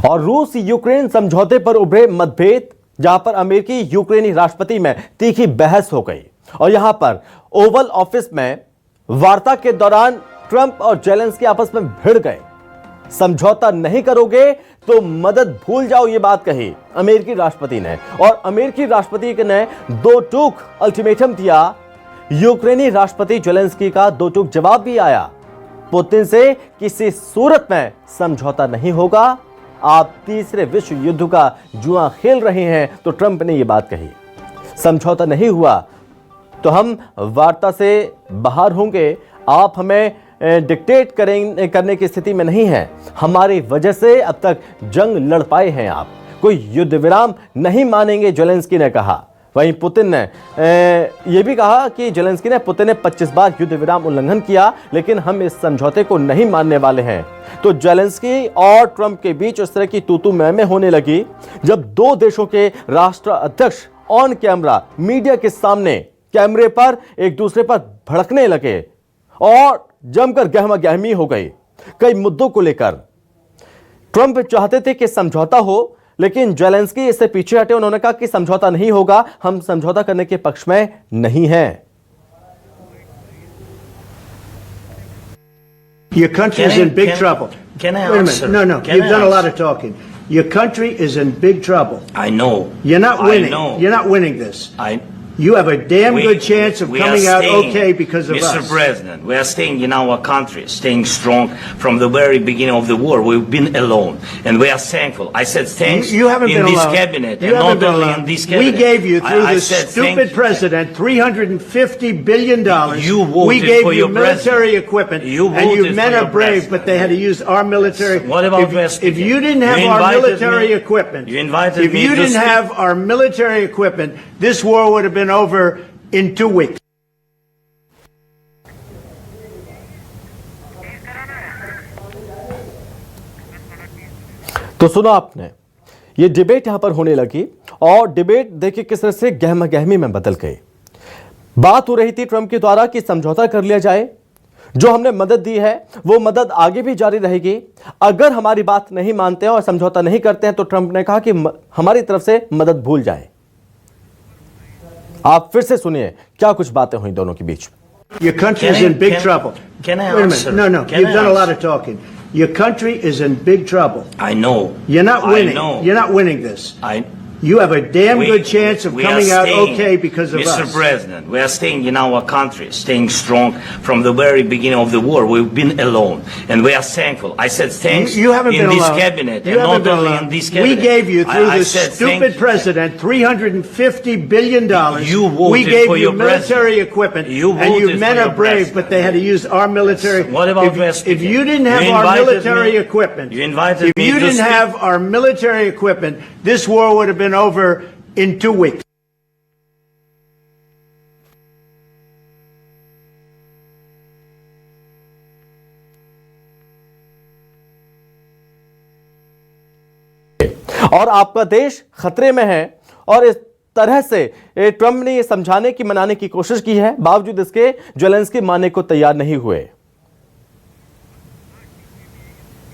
और रूस यूक्रेन समझौते पर उभरे मतभेद, जहां पर अमेरिकी यूक्रेनी राष्ट्रपति में तीखी बहस हो गई और यहां पर ओवल ऑफिस में वार्ता के दौरान ट्रंप और जेलेंस्की आपस में भिड़ गए। समझौता नहीं करोगे तो मदद भूल जाओ, ये बात कही अमेरिकी राष्ट्रपति ने। और अमेरिकी राष्ट्रपति ने दो टूक अल्टीमेटम दिया। यूक्रेनी राष्ट्रपति जेलेंस्की का दो टूक जवाब भी आया, पुतिन से किसी सूरत में समझौता नहीं होगा, आप तीसरे विश्व युद्ध का जुआ खेल रहे हैं। तो ट्रंप ने यह बात कही, समझौता नहीं हुआ तो हम वार्ता से बाहर होंगे, आप हमें डिक्टेट करने की स्थिति में नहीं है, हमारी वजह से अब तक जंग लड़ पाए हैं आप, कोई युद्ध विराम नहीं मानेंगे, जेलेंस्की ने कहा। वहीं पुतिन ने यह भी कहा कि जेलेंस्की ने पुतिन ने 25 बार युद्ध विराम उल्लंघन किया, लेकिन हम इस समझौते को नहीं मानने वाले हैं। तो जेलेंस्की और ट्रंप के बीच उस तरह की तू-तू मैं होने लगी जब दो देशों के राष्ट्र अध्यक्ष ऑन कैमरा मीडिया के सामने कैमरे पर एक दूसरे पर भड़कने लगे और जमकर गहमा गहमी हो गई कई मुद्दों को लेकर। ट्रंप चाहते थे कि समझौता हो, लेकिन जेलेंस्की इससे पीछे हटे। उन्होंने कहा कि समझौता नहीं होगा, हम समझौता करने के पक्ष में नहीं हैं। Your country is in big trouble. Can I Wait a answer? minute. No. You've done a lot of talking. Your country is in big trouble. I know. You're not winning. I know. You're not winning this. You have a damn We- good chance of we are coming out staying, okay because of Mr. us. President, we are staying in our country, staying strong from the very beginning of the war. We've been alone, and we are thankful. I said thanks You haven't in been this alone. cabinet, You and haven't not been only alone. in this cabinet. We gave you, through I this said stupid president, $350 billion. You voted we gave for you your military president. equipment. You and you voted men for are your brave, president. but they had to use our military. What about if, West if you didn't have You our invited military me- equipment, you invited if me you to didn't speak. have our military equipment, this war would have been over in 2 weeks. तो सुना आपने, ये debate यहां पर होने लगी और debate देखिए किस तरह से गहमा गहमी में बदल गई। बात हो रही थी ट्रंप के द्वारा कि समझौता कर लिया जाए, जो हमने मदद दी है वो मदद आगे भी जारी रहेगी, अगर हमारी बात नहीं मानते हैं और समझौता नहीं करते हैं तो ट्रंप ने कहा कि हमारी तरफ से मदद भूल जाए। आप फिर से सुनिए क्या कुछ बातें हुई दोनों के बीच। Your country is in big trouble. Can I Wait a answer? minute. No. Can You've I done a lot answer? of talking. Your country is in big trouble. I know. You're not I winning. know. You're not winning this. You have a damn We- good chance of we are coming out staying, okay because of Mr. us. President, we are staying in our country, staying strong from the very beginning of the war. We've been alone, and we are thankful. I said thanks You haven't in been this alone. cabinet, You and haven't not been only alone. in this cabinet. We gave you, through I this said stupid thank- president, $350 billion. You voted we gave for you your military president. equipment. You and you voted men for are your brave, president. but they had to use our military. What about if, West if you didn't have You our invited military me- equipment, you invited if me you to didn't speak. have our military equipment, this war would have been over in 2 weeks. और आपका देश खतरे में है और इस तरह से ट्रंप ने यह समझाने की मनाने की कोशिश की है, बावजूद इसके जेलेंस्की मानने को तैयार नहीं हुए।